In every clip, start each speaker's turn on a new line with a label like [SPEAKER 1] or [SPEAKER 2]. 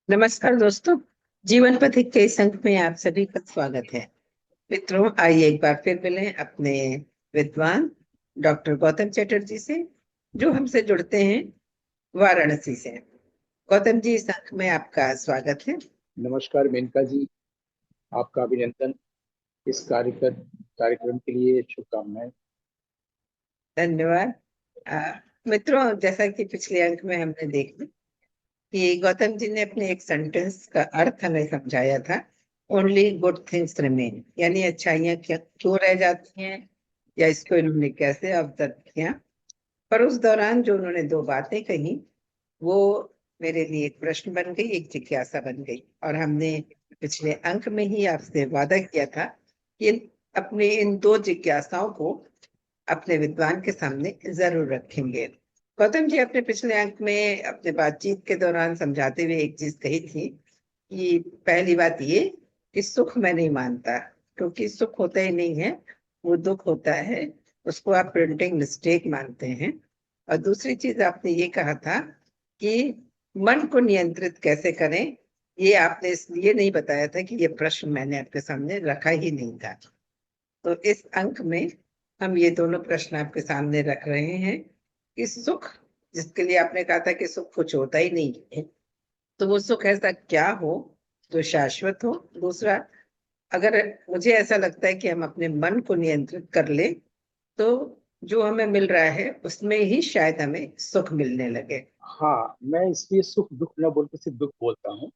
[SPEAKER 1] नमस्कार दोस्तों। जीवन पथिक के इस अंक में आप सभी का स्वागत है। मित्रों, आइए एक बार फिर मिलें अपने विद्वान डॉक्टर गौतम चटर्जी से, जो हमसे जुड़ते हैं वाराणसी से। गौतम जी, इस अंक में आपका स्वागत है।
[SPEAKER 2] नमस्कार मेनका जी। आपका अभिनंदन। इस कार्यक्रम के लिए शुभकामनाएं।
[SPEAKER 1] धन्यवाद। मित्रों, जैसा कि पिछले अंक में हमने देखा कि गौतम जी ने अपने एक सेंटेंस का अर्थ हमें समझाया था। ओनली गुड थिंग्स रिमेन, यानी अच्छाइयाँ क्यों रह जाती हैं, या इसको इन्होंने कैसे अवतरण किया। पर उस दौरान जो उन्होंने दो बातें कही, वो मेरे लिए एक प्रश्न बन गई, एक जिज्ञासा बन गई। और हमने पिछले अंक में ही आपसे वादा किया था कि अपने इन दो जिज्ञासाओं को अपने विद्वान के सामने जरूर रखेंगे। गौतम जी, अपने पिछले अंक में अपने बातचीत के दौरान समझाते हुए एक चीज कही थी कि पहली बात ये कि सुख मैं नहीं मानता, क्योंकि सुख होता ही नहीं है, वो दुख होता है। उसको आप प्रिंटिंग मिस्टेक मानते हैं। और दूसरी चीज आपने ये कहा था कि मन को नियंत्रित कैसे करें, ये आपने इसलिए नहीं बताया था कि ये प्रश्न मैंने आपके सामने रखा ही नहीं था। तो इस अंक में हम ये दोनों प्रश्न आपके सामने रख रहे हैं कि सुख, जिसके लिए आपने कहा था कि सुख कुछ होता ही नहीं है, तो वो सुख ऐसा क्या हो जो शाश्वत हो। दूसरा, अगर मुझे ऐसा लगता है कि हम अपने मन को नियंत्रित कर ले, तो जो हमें मिल रहा है उसमें ही शायद हमें सुख मिलने लगे।
[SPEAKER 2] हाँ, मैं इसलिए सुख दुख न बोल के सिर्फ दुख बोलता हूँ,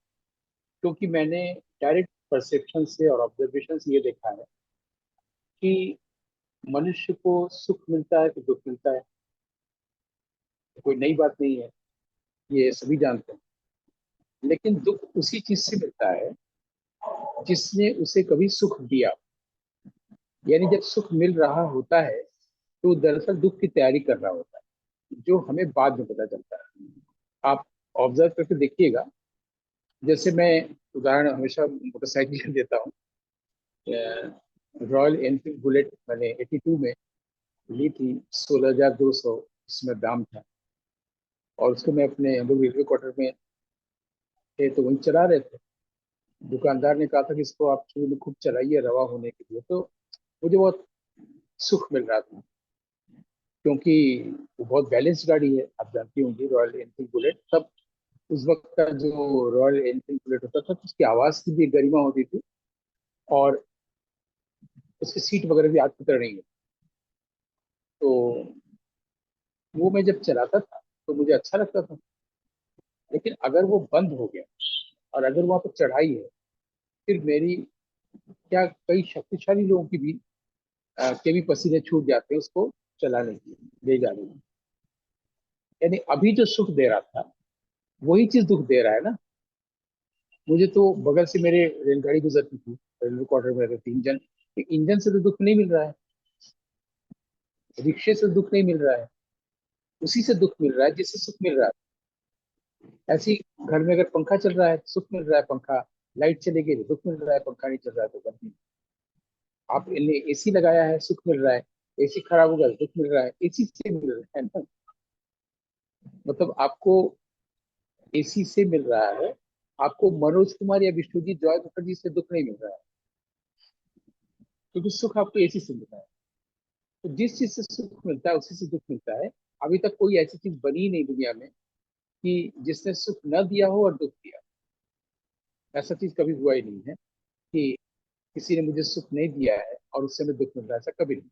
[SPEAKER 2] क्योंकि मैंने डायरेक्ट परसेप्शन से और ऑब्जर्वेशन से ये देखा है कि मनुष्य को सुख मिलता है तो दुख मिलता है। कोई नई बात नहीं है, ये सभी जानते हैं। लेकिन दुख उसी चीज से मिलता है जिसने उसे कभी सुख दिया। यानी जब सुख मिल रहा होता है तो दरअसल दुख की तैयारी कर रहा होता है, जो हमें बाद में पता चलता है। आप ऑब्जर्व करके देखिएगा। जैसे मैं उदाहरण हमेशा मोटरसाइकिल का देता हूँ। रॉयल एनफील्ड बुलेट मैंने 82 में ली थी। 16,200 इसमें दाम था। और उसको मैं अपने हम लोग रेलवे क्वार्टर में थे तो वहीं चला रहे थे। दुकानदार ने कहा था कि इसको आप शुरू में खूब चलाइए रवा होने के लिए। तो मुझे बहुत सुख मिल रहा था, क्योंकि वो बहुत बैलेंस गाड़ी है। आप जानती होंगी रॉयल एनफील्ड बुलेट। तब उस वक्त का जो रॉयल एनफील्ड बुलेट होता था तो उसकी आवाज की भी एक गरिमा होती थी, और उसकी सीट वगैरह भी आज की तरह नहीं है। तो वो मैं जब चलाता था तो मुझे अच्छा लगता था। लेकिन अगर वो बंद हो गया और अगर वहां पर चढ़ाई है, फिर मेरी क्या कई शक्तिशाली लोगों की भी के भी पसीने छूट जाते हैं उसको चलाने की, ले जाने की। यानी अभी जो सुख दे रहा था वही चीज दुख दे रहा है ना। मुझे तो बगल से मेरे रेलगाड़ी गुजरती थी, रेलवे क्वार्टर में रहते इंजन। इंजन से तो दुख नहीं मिल रहा है, रिक्शे से दुख नहीं मिल रहा है। उसी से दुख मिल रहा है जिससे सुख मिल रहा है। ऐसी घर में अगर पंखा चल रहा है तो सुख मिल रहा है पंखा, लाइट चली गई तो दुख मिल रहा है, पंखा नहीं चल रहा है तो गर्मी। आपने एसी लगाया है, सुख मिल रहा है। एसी खराब होगा तो दुख मिल रहा है। एसी से मिल रहा है ना। मतलब आपको एसी से मिल रहा है, आपको मनोज कुमार या विष्णुजीत जॉय मुखर्जी से दुख नहीं मिल रहा है, क्योंकि सुख आपको एसी से मिल रहा है। तो जिस चीज से सुख मिलता है उसी से दुख मिलता है। अभी तक कोई ऐसी चीज बनी ही नहीं दुनिया में कि जिसने सुख न दिया हो और दुख दिया। ऐसा चीज कभी हुआ ही नहीं है कि किसी ने मुझे सुख नहीं दिया है और उससे हमें दुख मिल रहा है। ऐसा कभी नहीं।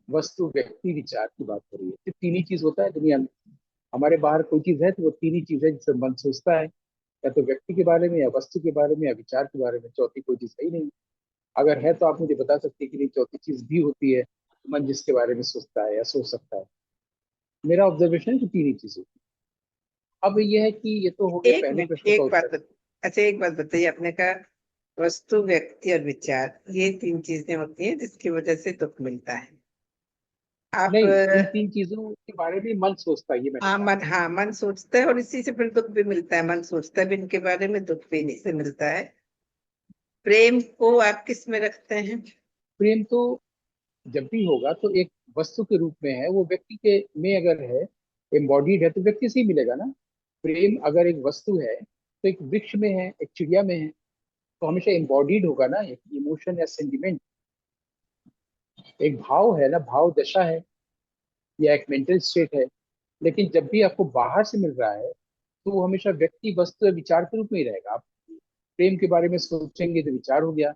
[SPEAKER 2] वस्तु व्यक्ति विचार की बात हो रही है। सिर्फ तीन ही चीज होता है दुनिया में। हमारे बाहर कोई चीज है तो वो तीन ही चीज है जिससे मन सोचता है, या तो व्यक्ति के बारे में, या वस्तु के बारे में, या विचार के बारे में। चौथी कोई चीज है ही नहीं। अगर है तो आप मुझे बता सकते हैं कि नहीं चौथी चीज भी होती है, मन जिसके बारे में सोचता है या सोच सकता है। मेरा ऑब्जर्वेशन है कि तीन ही चीज होती है। अब ये है कि ये तो हो गया
[SPEAKER 1] एक
[SPEAKER 2] पहले
[SPEAKER 1] मिनट,
[SPEAKER 2] प्रश्न का उत्तर।
[SPEAKER 1] अच्छा, एक बात बताइए। आपने कहा वस्तु, व्यक्ति और विचार, ये तीन चीजें होती हैं जिसकी वजह से दुख मिलता है। आप
[SPEAKER 2] नहीं, इन तीन चीजों के बारे में मन सोचता है, ये मैंने
[SPEAKER 1] हाँ,
[SPEAKER 2] कहा।
[SPEAKER 1] मन सोचता है और इसी से फिर दुख भी मिलता है। मन सोचता भी इनके बारे में, दुख भी इन्हीं से मिलता है। प्रेम को आप किस में रखते हैं?
[SPEAKER 2] प्रेम तो जब भी होगा तो एक वस्तु के रूप में है। वो व्यक्ति के में अगर है, एम्बॉडीड है, तो व्यक्ति से ही मिलेगा ना। प्रेम अगर एक वस्तु है तो एक वृक्ष में है, एक चिड़िया में है, तो हमेशा एम्बॉडीड होगा ना, एक इमोशन या सेंटिमेंट, एक भाव है ना, भाव दशा है या एक मेंटल स्टेट है। लेकिन जब भी आपको बाहर से मिल रहा है तो वो हमेशा व्यक्ति, वस्तु या विचार के रूप में ही रहेगा। आप प्रेम के बारे में सोचेंगे तो विचार हो गया,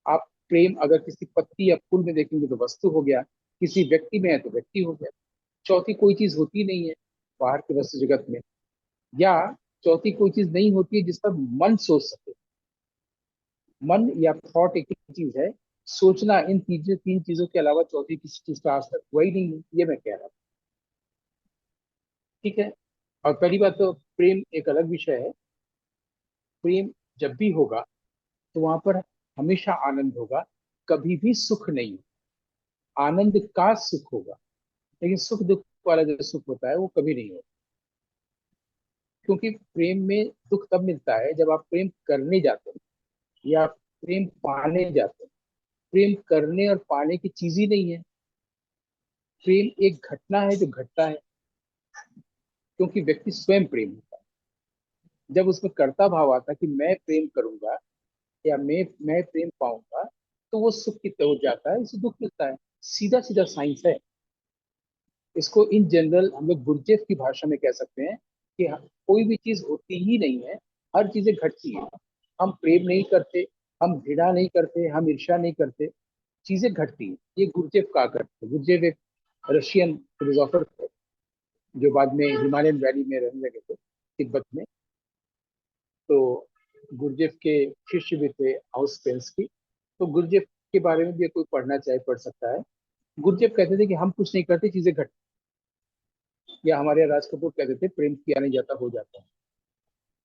[SPEAKER 2] आप प्रेम अगर किसी पत्ती या फूल में देखेंगे तो वस्तु हो गया, किसी व्यक्ति में है तो व्यक्ति हो गया। चौथी कोई चीज होती नहीं है बाहर के वस्तु जगत में, या चौथी कोई चीज नहीं होती है जिस पर मन सोच सके। मन या थॉट एक ही चीज है, सोचना इन तीन चीजों के अलावा चौथी किसी चीज का आज तक हुआ ही नहीं है, ये मैं कह रहा हूँ। ठीक है। और पहली बात तो प्रेम एक अलग विषय है। प्रेम जब भी होगा तो वहां पर हमेशा आनंद होगा, कभी भी सुख नहीं। आनंद का सुख होगा, लेकिन सुख दुख वाला जो सुख होता है वो कभी नहीं होगा। क्योंकि प्रेम में दुख तब मिलता है जब आप प्रेम करने जाते हैं या आप प्रेम पाने जाते हैं। प्रेम करने और पाने की चीज ही नहीं है। प्रेम एक घटना है जो घटता है, क्योंकि व्यक्ति स्वयं प्रेम होता है। जब उसमें कर्ता भाव आता है कि मैं प्रेम करूंगा या मैं प्रेम पाऊंगा, तो वो सुख की तरफ जाता है, इसे दुख मिलता है। सीधा सीधा साइंस है। इसको इन जनरल हम लोग गुरजेफ की भाषा में कह सकते हैं कि कोई भी चीज होती ही नहीं है, हर चीजें घटती हैं। हम प्रेम नहीं करते, हम घृणा नहीं करते, हम ईर्ष्या नहीं करते, चीजें घटती हैं। ये गुरजेफ कहा करते हैं। गुरजेफ एक रशियन फिलोसोफर थे जो बाद में हिमालयन वैली में रहने लगे थे, तिब्बत में। तो गुरजेफ के शिष्य भी थे आउसपेंसकी। तो गुरजेफ के बारे में भी कोई पढ़ना चाहे पढ़ सकता है। गुरजेफ कहते थे कि हम कुछ नहीं करते, चीजें घट, या हमारे राज कपूर कहते थे प्रेम किया नहीं जाता हो जाता है।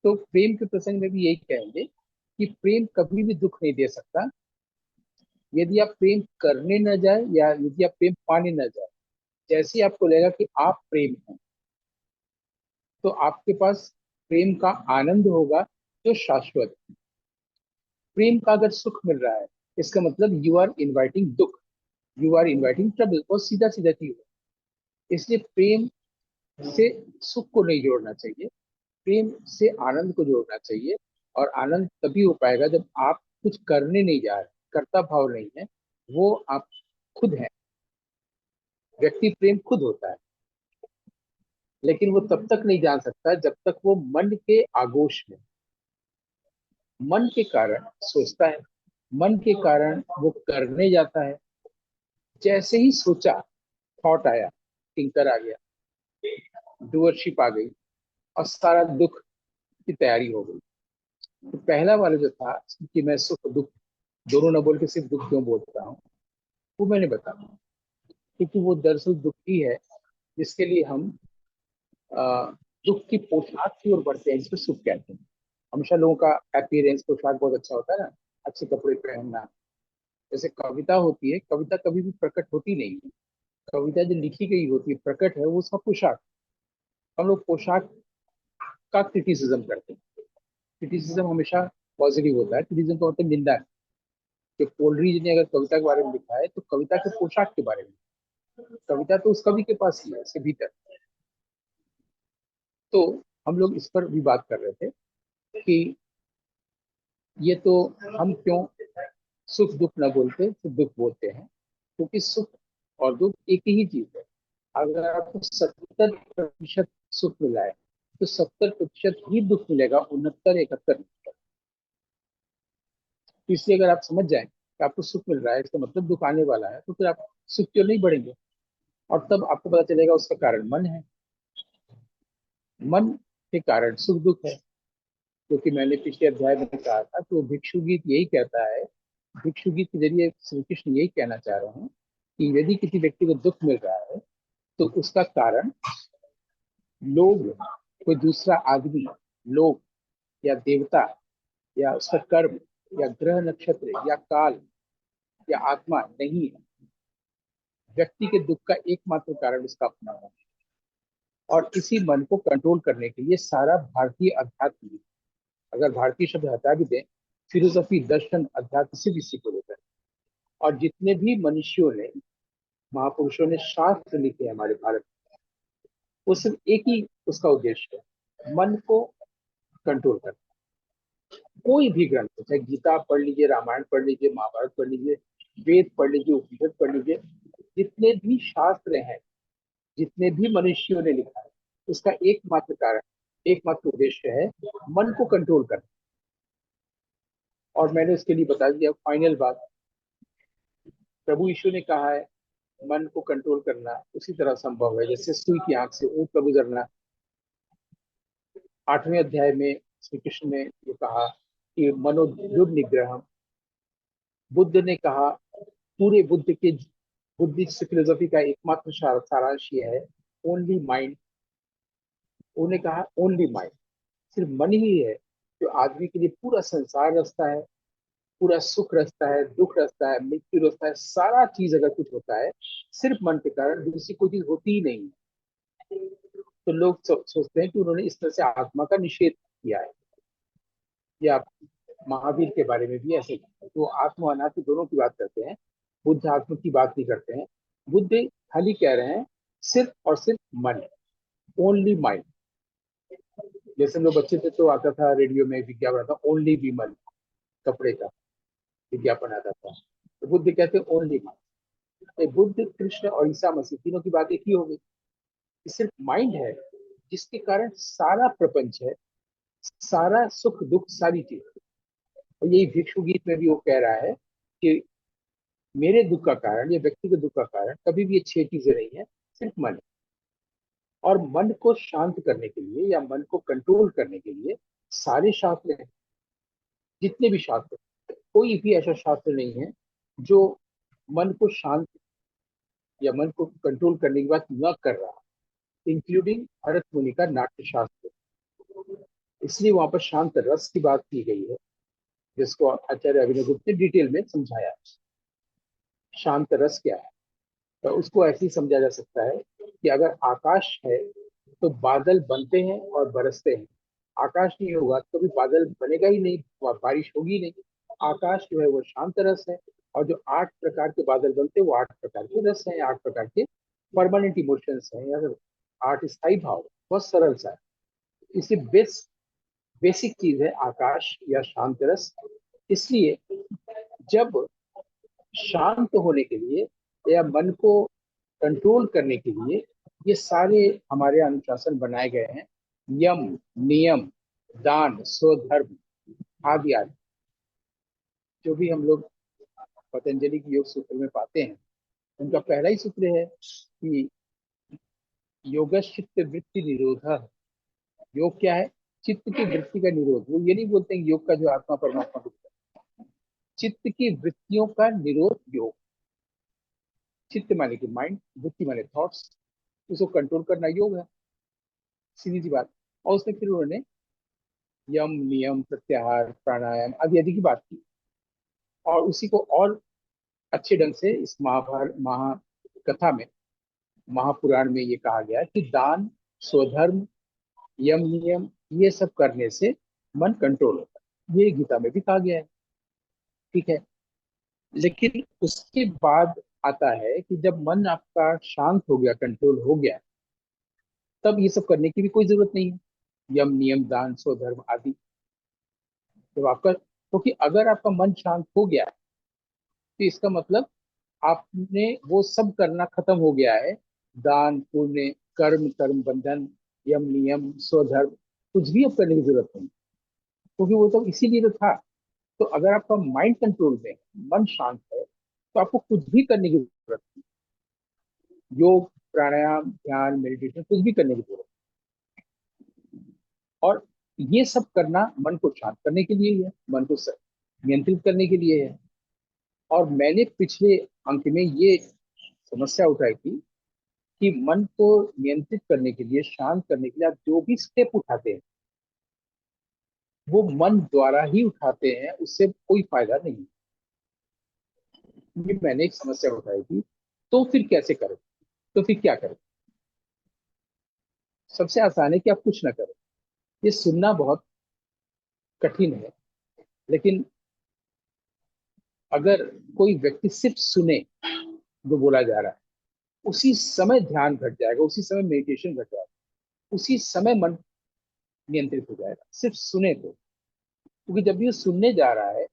[SPEAKER 2] तो प्रेम के प्रसंग में भी यही कहेंगे कि प्रेम कभी भी दुख नहीं दे सकता। यदि आप प्रेम करने न जाए या यदि आप प्रेम पाने न जाए, जैसे ही आपको लगेगा कि आप प्रेम हैं, तो आपके पास प्रेम का आनंद होगा जो शाश्वत है। प्रेम का अगर सुख मिल रहा है, इसका मतलब यू आर इनवाइटिंग दुख, यू आर इनवाइटिंग ट्रबल। बहुत सीधा सीधा चीज है। इसलिए प्रेम से सुख को नहीं जोड़ना चाहिए, प्रेम से आनंद को जोड़ना चाहिए। और आनंद तभी हो पाएगा जब आप कुछ करने नहीं जा रहे, कर्ता भाव नहीं है, वो आप खुद हैं। व्यक्ति प्रेम खुद होता है, लेकिन वो तब तक नहीं जान सकता जब तक वो मन के आगोश में, मन के कारण सोचता है, मन के कारण वो करने जाता है। जैसे ही सोचा, थॉट आया, थिंकर आ गया, डूअरशिप आ गई, और सारा दुख की तैयारी हो गई। तो पहला वाला जो था कि मैं सुख दुख दोनों न बोल के सिर्फ दुख क्यों बोलता हूँ, वो मैंने बताया। क्योंकि वो दरअसल दुख ही है जिसके लिए हम अ, दुख की पोशाक की ओर बढ़ते हैं, जिसको सुख कहते हैं। हमेशा लोगों का अपीयरेंस, पोशाक बहुत अच्छा होता है ना, अच्छे कपड़े पहनना। जैसे कविता होती है, कविता कभी भी प्रकट होती नहीं है। कविता जो लिखी गई होती है प्रकट है, वो उसका पोशाक। हम लोग पोशाक का क्रिटिसिज्म करते हैं। क्रिटिसिज्म हमेशा पॉजिटिव होता है, क्रिटिसिज्म का मतलब निंदा है। कि पोलरीज ने अगर कविता के बारे में लिखा है तो कविता के पोशाक के बारे में, कविता तो उस कवि के पास ही है, उसके भीतर। तो हम लोग इस पर भी बात कर रहे थे कि ये तो हम क्यों सुख दुख न बोलते, सिर्फ दुख बोलते हैं। क्योंकि सुख और दुख एक ही चीज है। अगर आपको 70% सुख मिला है तो 70% ही दुख मिलेगा, 69 71। इसलिए अगर आप समझ जाए कि आपको सुख मिल रहा है, इसका मतलब दुख आने वाला है, तो फिर आप सुख क्यों नहीं बढ़ेंगे। और तब आपको पता चलेगा उसका कारण मन है। मन के कारण सुख दुख है। क्योंकि मैंने पिछले अध्याय में कहा था, तो भिक्षु गीत यही कहता है। भिक्षु गीत के जरिए श्री कृष्ण यही कहना चाह रहे हैं कि यदि किसी व्यक्ति को दुख मिल रहा है तो उसका कारण लोग, कोई दूसरा आदमी, लोग या देवता या उसका कर्म या ग्रह नक्षत्र या काल या आत्मा नहीं है। व्यक्ति के दुख का एकमात्र कारण उसका अपना मन है। और इसी मन को कंट्रोल करने के लिए सारा भारतीय अध्यात्म, अगर भारतीय शब्द हटा भी दें, फिलोसफी, दर्शन, अध्यात्म सिर्फ इसी को लेकर। और जितने भी मनुष्यों ने, महापुरुषों ने शास्त्र लिखे हमारे भारत में, वो सिर्फ एक ही उसका उद्देश्य है मन को कंट्रोल करना। कोई भी ग्रंथ, चाहे गीता पढ़ लीजिए, रामायण पढ़ लीजिए, महाभारत पढ़ लीजिए, वेद पढ़ लीजिए, उपनिषद पढ़ लीजिए, जितने भी शास्त्र हैं, जितने भी मनुष्यों ने लिखा है, उसका एकमात्र कारण, एकमात्र उद्देश्य है मन को कंट्रोल करना। और मैंने उसके लिए बता दिया फाइनल बात, प्रभु यीशु ने कहा है मन को कंट्रोल करना उसी तरह संभव है जैसे सुई की आंख से ऊंट का गुजरना। 8वें अध्याय में श्री कृष्ण ने ये कहा कि मनो दुर्निग्रह। बुद्ध ने कहा, पूरे बुद्धिस्ट फिलोसफी का एकमात्र सारांश ये है, ओनली माइंड। उन्होंने कहा ओनली माइंड, सिर्फ मन ही है जो आदमी के लिए पूरा संसार रचता है, पूरा सुख रचता है, दुख रचता है, मृत्यु रचता है, सारा चीज अगर कुछ होता है सिर्फ मन के कारण, दूसरी कोई चीज होती ही नहीं। तो लोग सोचते हैं कि उन्होंने इस तरह से आत्मा का निषेध किया है। या महावीर के बारे में भी ऐसे वो आत्मा अनात्म दोनों की बात करते हैं, बुद्ध आत्मा की बात नहीं करते हैं। बुद्ध खाली कह रहे हैं सिर्फ और सिर्फ मन, ओनली माइंड। जैसे हम लोग बच्चे थे तो आता था रेडियो में विज्ञापन आता, ओनली विमल कपड़े का विज्ञापन आता था, तो बुद्ध कहते हैं ओनली माइंड। तो बुद्ध, कृष्ण और ईसा मसीह तीनों की बात एक ही हो गई, सिर्फ माइंड है जिसके कारण सारा प्रपंच है, सारा सुख दुख सारी चीज। और यही भिक्षु गीत में भी वो कह रहा है कि मेरे दुख का कारण या व्यक्ति के दुख का कारण कभी भी ये 6 चीजें नहीं है, सिर्फ मन है। और मन को शांत करने के लिए या मन को कंट्रोल करने के लिए सारे शास्त्र हैं, जितने भी शास्त्र, कोई भी ऐसा शास्त्र नहीं है जो मन को शांत या मन को कंट्रोल करने की बात न कर रहा, इंक्लूडिंग भरत मुनि का नाट्य शास्त्र। इसलिए वहां पर शांत रस की बात की गई है, जिसको आचार्य अभिनव गुप्त ने डिटेल में समझाया। शांत रस क्या है, तो उसको ऐसे ही समझा जा सकता है कि अगर आकाश है तो बादल बनते हैं और बरसते हैं। आकाश नहीं होगा तो भी बादल बनेगा ही नहीं, बारिश होगी नहीं। आकाश जो है वो शांत रस है, और जो 8 प्रकार के बादल बनते हैं वो 8 प्रकार के रस हैं, 8 प्रकार के परमानेंट इमोशंस हैं, या 8 स्थायी भाव। बहुत सरल सा है। इसी बेसिक चीज है आकाश या शांत रस। इसलिए जब शांत होने के लिए या मन को कंट्रोल करने के लिए ये सारे हमारे अनुशासन बनाए गए हैं, यम, नियम, दान, स्वधर्म आदि आदि, जो भी हम लोग पतंजलि की योग सूत्र में पाते हैं। उनका पहला ही सूत्र है कि योग चित्त वृत्ति निरोध। योग क्या है? चित्त की वृत्ति का निरोध। वो ये नहीं बोलते हैं योग का जो आत्मा परमात्मा को, चित्त की वृत्तियों का निरोध योग। चित्त माने कि माइंड, वृत्ति माने थॉट्स, उसको कंट्रोल करना योग है, सीधी सी बात। और उसमें फिर उन्होंने यम, नियम, प्रत्याहार, प्राणायाम आदि आदि की बात की। और उसी को और अच्छे ढंग से इस महाभारत महाकथा में, महापुराण में ये कहा गया है कि दान, स्वधर्म, यम नियम, ये सब करने से मन कंट्रोल होता है। ये गीता में भी कहा गया है, ठीक है। लेकिन उसके बाद आता है कि जब मन आपका शांत हो गया, कंट्रोल हो गया, तब ये सब करने की भी कोई जरूरत नहीं है, यम नियम दान स्वधर्म आदि। जब आपका, क्योंकि अगर आपका मन शांत हो गया तो इसका मतलब आपने वो सब करना खत्म हो गया है। दान पुण्य कर्म, कर्म बंधन, यम नियम स्वधर्म, कुछ भी अब करने की जरूरत नहीं, क्योंकि वो तो इसीलिए तो था। तो अगर आपका माइंड कंट्रोल में है, मन शांत है, तो आपको कुछ भी करने की जरूरत नहीं। योग, प्राणायाम, ध्यान, मेडिटेशन कुछ भी करने की जरूरत नहीं। और ये सब करना मन को शांत करने के लिए ही है, मन को नियंत्रित करने के लिए है। और मैंने पिछले अंक में ये समस्या उठाई थी कि मन को नियंत्रित करने के लिए, शांत करने के लिए आप जो भी स्टेप उठाते हैं वो मन द्वारा ही उठाते हैं, उससे कोई फायदा नहीं। ये मैंने एक समस्या उठाई थी। तो फिर कैसे करें, तो फिर क्या करें? सबसे आसान है कि आप कुछ ना करें। ये सुनना बहुत कठिन है, लेकिन अगर कोई व्यक्ति सिर्फ सुने जो बोला जा रहा है, उसी समय ध्यान घट जाएगा, उसी समय मेडिटेशन घट जाएगा, उसी समय मन नियंत्रित हो जाएगा, सिर्फ सुने तो। क्योंकि जब भी वो सुनने जा रहा है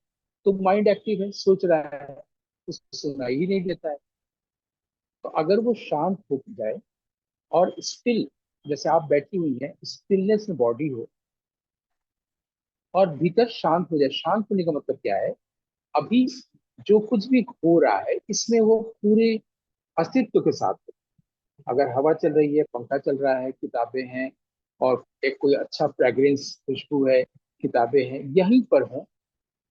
[SPEAKER 2] तो माइंड एक्टिव है, सोच रहा है, उसको सुनाई ही नहीं देता है। तो अगर वो शांत हो जाए और स्टिल, जैसे आप बैठी हुई हैं, स्टिलनेस में बॉडी हो और भीतर शांत हो जाए। शांत होने का मतलब क्या है? अभी जो कुछ भी हो रहा है इसमें वो पूरे अस्तित्व के साथ हो। अगर हवा चल रही है, पंखा चल रहा है, किताबें हैं, और एक कोई अच्छा फ्रेग्रेंस खुशबू है, किताबें हैं, यहीं पर हो,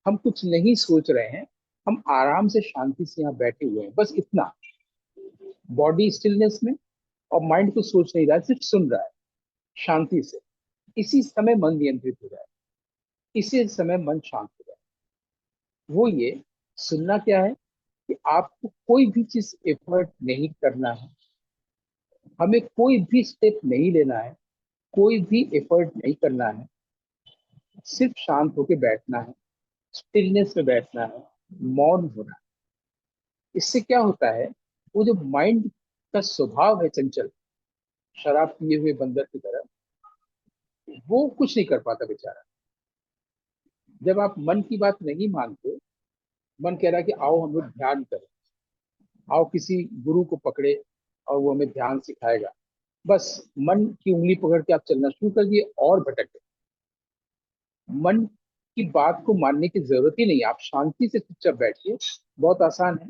[SPEAKER 2] हम कुछ नहीं सोच रहे हैं, हम आराम से शांति से यहाँ बैठे हुए हैं, बस इतना। बॉडी स्टिलनेस में, और माइंड कुछ सोच नहीं रहा है, सिर्फ सुन रहा है शांति से। इसी समय मन नियंत्रित हो जाए, इसी समय मन शांत हो जाए। वो ये सुनना क्या है कि आपको कोई भी चीज एफर्ट नहीं करना है, हमें कोई भी स्टेप नहीं लेना है, कोई भी एफर्ट नहीं करना है, सिर्फ शांत होकर बैठना है, स्टिलनेस में बैठना है, मौन होना है। इससे क्या होता है? वो जो माइंड का स्वभाव है चंचल, शराब पिए हुए बंदर की तरह, वो कुछ नहीं कर पाता बेचारा। जब आप मन की बात नहीं मानते, मन कह रहा है कि आओ हम लोग ध्यान करें, आओ किसी गुरु को पकड़े और वो हमें ध्यान सिखाएगा, बस मन की उंगली पकड़ के आप चलना शुरू कर दिए और भटक गए। मन की बात को मानने की जरूरत ही नहीं है, आप शांति से चुपचाप बैठिए। बहुत आसान है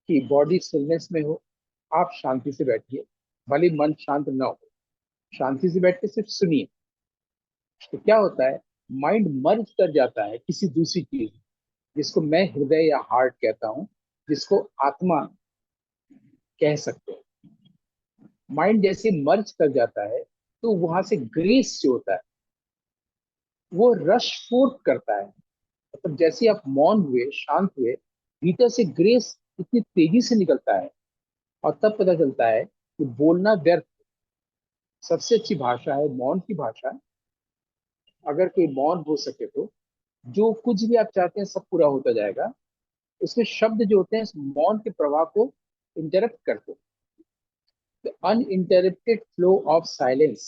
[SPEAKER 2] कि बॉडी स्टिलनेस में हो, आप शांति से बैठिए, भले मन शांत ना हो, शांति से बैठ के सिर्फ सुनिए। तो क्या होता है? माइंड मर्ज कर जाता है किसी दूसरी चीज, जिसको मैं हृदय या हार्ट कहता हूँ, जिसको आत्मा कह सकते हैं। माइंड जैसे मर्ज कर जाता है तो वहां से ग्रेस जो होता है वो रश फोर्थ करता है। मतलब जैसे आप मौन हुए, शांत हुए, भीतर से ग्रेस इतनी तेजी से निकलता है, और तब पता चलता है कि बोलना व्यर्थ। सबसे अच्छी भाषा है मौन की भाषा। अगर कोई मौन हो सके तो जो कुछ भी आप चाहते हैं सब पूरा होता जाएगा। उसमें शब्द जो होते हैं इस मौन के प्रवाह को इंटरप्ट करते हैं। अनइंटरप्टेड फ्लो ऑफ साइलेंस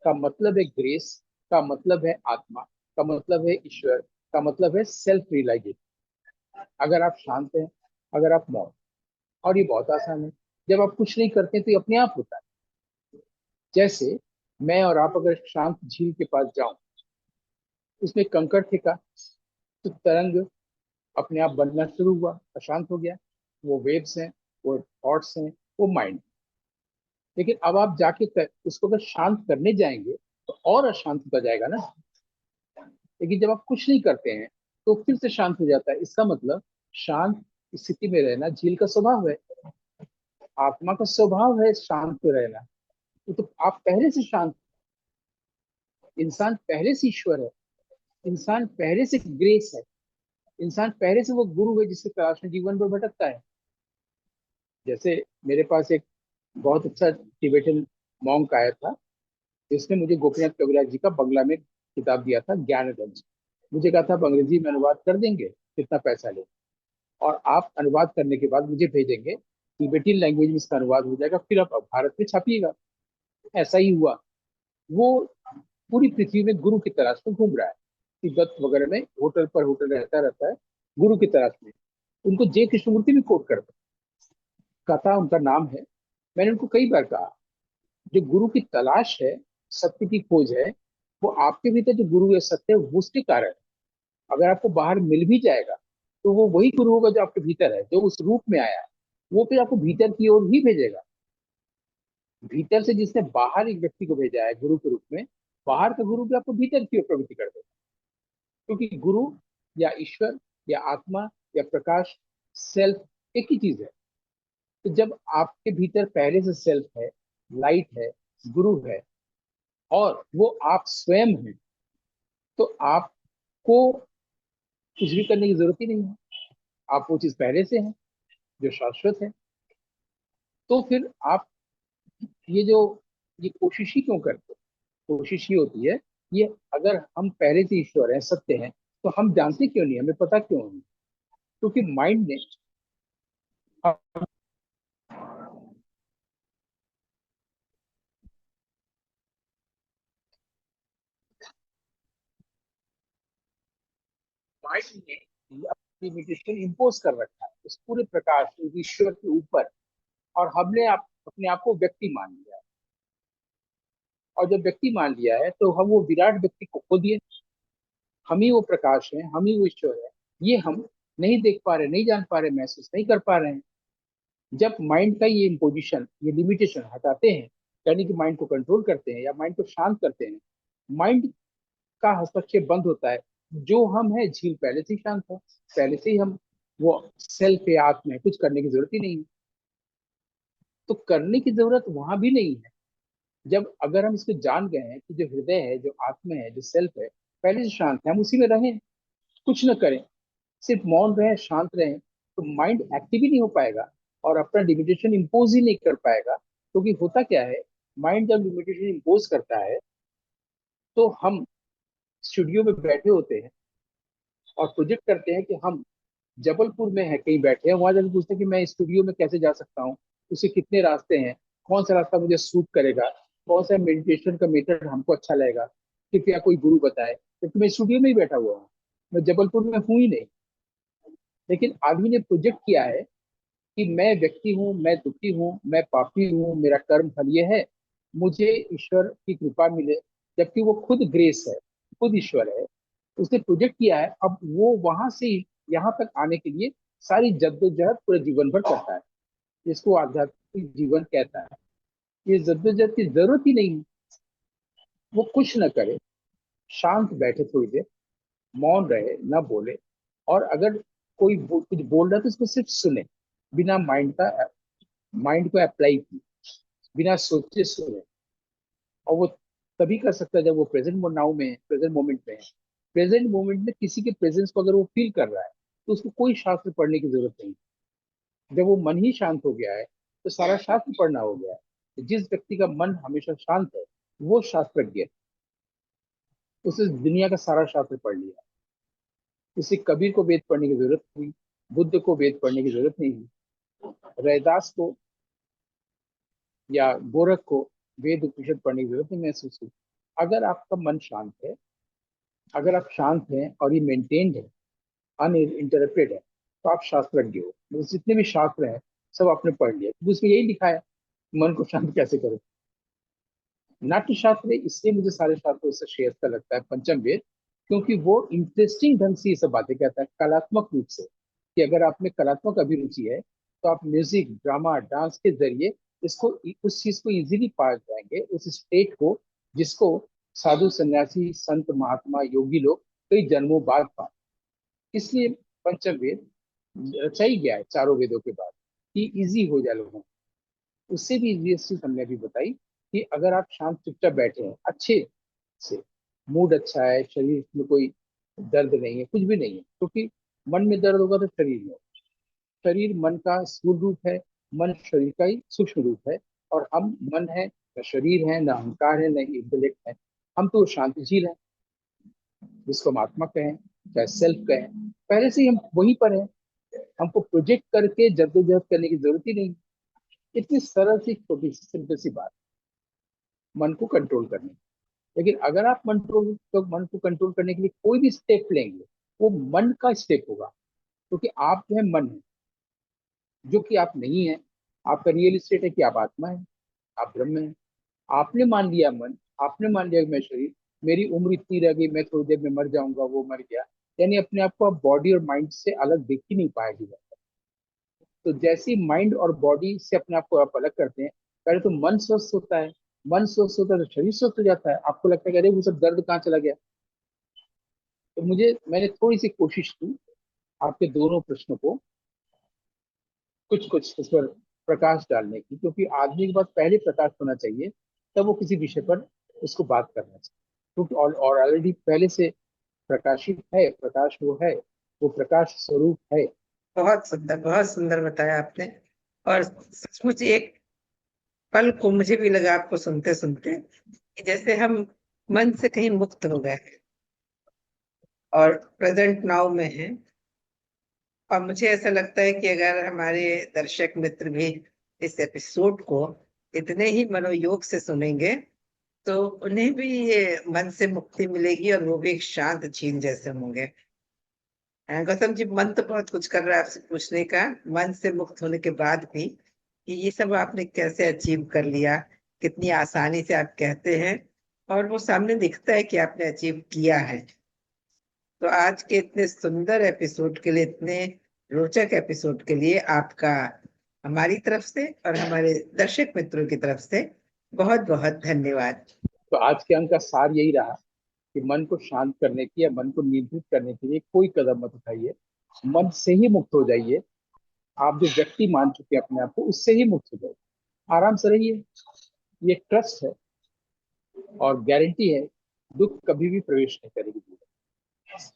[SPEAKER 2] का मतलब है ग्रेस, का मतलब है आत्मा, का मतलब है ईश्वर, का मतलब है सेल्फ रियलाइजेशन। अगर आप शांत हैं, अगर आप मौन, और ये बहुत आसान है। जब आप कुछ नहीं करते तो ये अपने आप होता है। जैसे मैं और आप अगर शांत झील के पास जाऊं, उसमें कंकड़ फेंका तो तरंग अपने आप बनना शुरू हुआ, अशांत हो गया। वो वेव्स हैं, वो थॉट्स हैं, वो माइंड। लेकिन अब आप जाके उसको अगर शांत करने जाएंगे तो और अशांत होता जाएगा ना। लेकिन जब आप कुछ नहीं करते हैं तो फिर से शांत हो जाता है। इसका मतलब शांत स्थिति में रहना झील का स्वभाव है, आत्मा का स्वभाव है शांत रहना। तो आप पहले से शांत, इंसान पहले से ईश्वर है, इंसान पहले से ग्रेस है, इंसान पहले से वो गुरु है जिसके तलाश में जीवन भर भटकता है। जैसे मेरे पास एक बहुत अच्छा टिबेटन मॉन्क आया था, जिसने मुझे गोपीनाथ कविराज जी का बंगला में किताब दिया था, ज्ञान गंज। मुझे कहा था आप अंग्रेजी में अनुवाद कर देंगे, कितना पैसा ले, और आप अनुवाद करने के बाद मुझे भेजेंगे, तिब्बती लैंग्वेज में इसका अनुवाद हो जाएगा, फिर आप भारत में छापिएगा। ऐसा ही हुआ। वो पूरी पृथ्वी में गुरु की तलाश में घूम रहा है, तिब्बत वगैरह में होटल पर होटल रहता रहता है गुरु की तलाश में। उनको जय कृष्णमूर्ति भी कोट करता, कथा उनका नाम है। मैंने उनको कई बार कहा, जो गुरु की तलाश है, सत्य की खोज है, वो आपके भीतर जो गुरु है, सत्य है, वो उसके कारण है। अगर आपको बाहर मिल भी जाएगा तो वो वही गुरु होगा जो आपके भीतर है, जो उस रूप में आया है। वो फिर आपको भीतर की ओर ही भेजेगा। भीतर से जिसने बाहर एक व्यक्ति को भेजा है गुरु के रूप में, बाहर का गुरु भी आपको भीतर की ओर प्रवृत्ति कर देगा। क्योंकि गुरु या ईश्वर या आत्मा या प्रकाश, सेल्फ एक ही चीज है। तो जब आपके भीतर पहले से सेल्फ है, लाइट है, गुरु है, और वो आप स्वयं हैं, तो आपको कुछ भी करने की जरूरत ही नहीं है। आप वो चीज पहले से हैं जो शाश्वत है। तो फिर आप ये जो ये कोशिश ही क्यों करते हो? कोशिश ही होती है ये, अगर हम पहले से ईश्वर हैं, सत्य हैं, तो हम जानते क्यों नहीं, हमें पता क्यों नहीं? क्योंकि माइंड ने माइंड ने अपनी लिमिटेशन इम्पोज कर रखा है उस पूरे प्रकाश उस ईश्वर के ऊपर, और हमने अपने आप को व्यक्ति मान लिया है। और जब व्यक्ति मान लिया है तो हम वो विराट व्यक्ति को खो दिए। हम ही वो प्रकाश है, हम ही वो ईश्वर है, ये हम नहीं देख पा रहे, नहीं जान पा रहे, महसूस नहीं कर पा रहे हैं। जब माइंड का ये इम्पोजिशन, ये लिमिटेशन हटाते हैं, यानी कि माइंड को कंट्रोल करते हैं या माइंड को शांत करते हैं, माइंड का हस्तक्षेप बंद होता है। जो हम है, झील पहले से ही शांत है, पहले से ही हम वो सेल्फ है, आत्मा है, कुछ करने की जरूरत ही नहीं है। तो करने की जरूरत वहां भी नहीं है। जब अगर हम इसको जान गए हैं कि जो हृदय है, जो आत्मा है, जो सेल्फ है, पहले से शांत है, हम उसी में रहें, कुछ न करें, सिर्फ मौन रहे, शांत रहे, तो माइंड एक्टिव ही नहीं हो पाएगा और अपना लिमिटेशन इम्पोज ही नहीं कर पाएगा। क्योंकि होता क्या है, माइंड जब लिमिटेशन इम्पोज करता है तो हम स्टूडियो में बैठे होते हैं और प्रोजेक्ट करते हैं कि हम जबलपुर में है, कहीं बैठे हैं, वहां जाकर पूछते हैं कि मैं स्टूडियो में कैसे जा सकता हूँ, उसे कितने रास्ते हैं, कौन सा रास्ता मुझे सूट करेगा, कौन सा मेडिटेशन का मेथड हमको अच्छा लगेगा, कृपया कोई गुरु बताए, क्योंकि मैं स्टूडियो में ही बैठा हुआ हूँ, मैं जबलपुर में हूँ ही नहीं। लेकिन आदमी ने प्रोजेक्ट किया है कि मैं व्यक्ति हूँ, मैं दुखी हूँ, मैं पापी हूँ, मेरा कर्म फल ये है, मुझे ईश्वर की कृपा मिले, जबकि वो खुद ग्रेस है, खुद ईश्वर है। उसने प्रोजेक्ट किया है, अब वो वहां से यहाँ तक आने के लिए सारी जद्दोजहद पूरे जीवन भर करता है, जिसको आध्यात्मिक जीवन कहता है। ये जद्दोजहद की जरूरत ही नहीं है। वो कुछ न करे, शांत बैठे थोड़ी देर, मौन रहे, ना बोले, और अगर कोई कुछ बोल रहा है तो उसको सिर्फ सुने, बिना माइंड को अप्लाई किए, बिना सोचे सुने। और वो तभी कर सकता है जब वो प्रेजेंट नाउ में है, प्रेजेंट मोमेंट में है। प्रेजेंट मोमेंट में किसी के प्रेजेंस को अगर वो फील कर रहा है तो उसको कोई शास्त्र पढ़ने की जरूरत नहीं। जब वो मन ही शांत हो गया है तो सारा शास्त्र पढ़ना हो गया है। जिस व्यक्ति का मन हमेशा शांत है वो शास्त्रज्ञ है, उसने दुनिया का सारा शास्त्र पढ़ लिया। उसे कबीर को वेद पढ़ने की जरूरत नहीं, बुद्ध को वेद पढ़ने की जरूरत नहीं, रैदास को या गोरख को वेद उपनिषद पढ़ने की जरूरत नहीं महसूस हुई। अगर आपका मन शांत है, अगर आप शांत हैं और ये मेंटेन्ड है, अनइंटरप्टेड है, तो आप शास्त्रज्ञ हो। मतलब जितने भी शास्त्र हैं सब आपने पढ़ लिया, क्योंकि उसमें यही लिखा है मन को शांत कैसे करें। नाट्य शास्त्र, इसलिए मुझे सारे शास्त्रों से श्रेष्ठ लगता है पंचम वेद, क्योंकि वो इंटरेस्टिंग ढंग से ये सब बातें कहता है, कलात्मक रूप से। कि अगर आप में कलात्मक अभिरुचि है तो आप म्यूजिक, ड्रामा, डांस के जरिए इसको, उस चीज को इजीली पा जाएंगे, उस स्टेट को जिसको साधु सन्यासी संत महात्मा योगी लोग कई जन्मों बाद पा। इसलिए पंचम वेद रचा ही गया है चारों वेदों के बाद, कि इजी हो जाए लोगों को। उससे भी इजीएस्ट चीज हमने अभी बताई कि अगर आप शांत चुपचाप बैठे हैं, अच्छे से, मूड अच्छा है, शरीर में कोई दर्द नहीं है, कुछ भी नहीं है, क्योंकि मन में दर्द होगा तो शरीर में, शरीर मन का स्थूल रूप है, मन शरीर का ही सूक्ष्म रूप है। और हम मन है, न शरीर है, न अहंकार है, न इंटेलेक्ट है, हम तो शांतिशील है, जिसको हम आत्मा कहें, चाहे सेल्फ कहें, पहले से ही हम वहीं पर है। हमको प्रोजेक्ट करके जद्दोजहद करने की जरूरत ही नहीं। इतनी सरल सी छोटी सी सिंपल सी बात, मन को कंट्रोल करने। लेकिन अगर आप मन को कंट्रोल करने के लिए कोई भी स्टेप लेंगे, वो मन का स्टेप होगा, क्योंकि आप जो है मन है, जो कि आप नहीं है। आपका रियल स्टेट है कि आप आत्मा है, आप ब्रह्म है। आपने मान लिया मन, आपने मान लिया कि मैं शरीर, मेरी उम्र इतनी रह गई, मैं थोड़ी देर में मर जाऊंगा, वो मर गया, यानी अपने आप को आप बॉडी और माइंड से अलग देख ही नहीं पाएगी। तो जैसे ही माइंड और बॉडी से अपने आप को आप अलग करते हैं, पहले तो मन स्वस्थ होता है, मन स्वस्थ होता है तो शरीर स्वस्थ हो जाता है, आपको लगता है कि अरे वो सब दर्द कहाँ चला गया। तो मैंने थोड़ी सी कोशिश की आपके दोनों प्रश्नों को कुछ कुछ इस पर प्रकाश डालने की, क्योंकि आदमी के पास पहले प्रकाश होना चाहिए, तब वो किसी विषय पर उसको बात करना चाहिए। क्योंकि और ऑलरेडी पहले से प्रकाशित है, प्रकाश वो है, वो प्रकाश स्वरूप है।
[SPEAKER 1] बहुत सुंदर बताया आपने। और सचमुच एक पल को मुझे भी लगा आपको सुनते सुनते कि जैसे हम मन से कहीं मुक्त हो गए हैं और प्रेजेंट नाउ में हैं। और मुझे ऐसा लगता है कि अगर हमारे दर्शक मित्र भी इस एपिसोड को इतने ही मनोयोग से सुनेंगे तो उन्हें भी ये मन से मुक्ति मिलेगी और वो भी एक शांत झील जैसे होंगे। गौतम जी, मन तो बहुत कुछ कर रहा है आपसे पूछने का, मन से मुक्त होने के बाद भी, कि ये सब आपने कैसे अचीव कर लिया, कितनी आसानी से आप कहते हैं और वो सामने दिखता है कि आपने अचीव किया है। तो आज के इतने सुंदर एपिसोड के लिए, इतने रोचक एपिसोड के लिए आपका हमारी तरफ से और हमारे दर्शक मित्रों की तरफ से बहुत बहुत धन्यवाद।
[SPEAKER 2] तो आज के अंक का सार यही रहा कि मन को शांत करने की या मन को नियंत्रित करने के लिए कोई कदम मत उठाइए, मन से ही मुक्त हो जाइए। आप जो व्यक्ति मान चुके हैं अपने आप को, उससे ही मुक्त हो जाइए, आराम से रहिए। ये ट्रस्ट है और गारंटी है, दुख कभी भी प्रवेश नहीं करेगी जीवन में।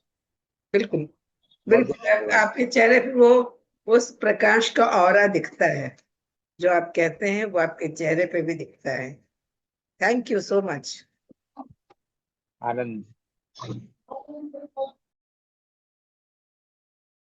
[SPEAKER 1] बिल्कुल।
[SPEAKER 2] बहुत
[SPEAKER 1] बिल्कुल,
[SPEAKER 2] बहुत धन्यवाद।
[SPEAKER 1] आपके चेहरे पे वो उस प्रकाश का ऑरा दिखता है, जो आप कहते हैं वो आपके चेहरे पे भी दिखता है। Thank you so much.
[SPEAKER 2] Anand.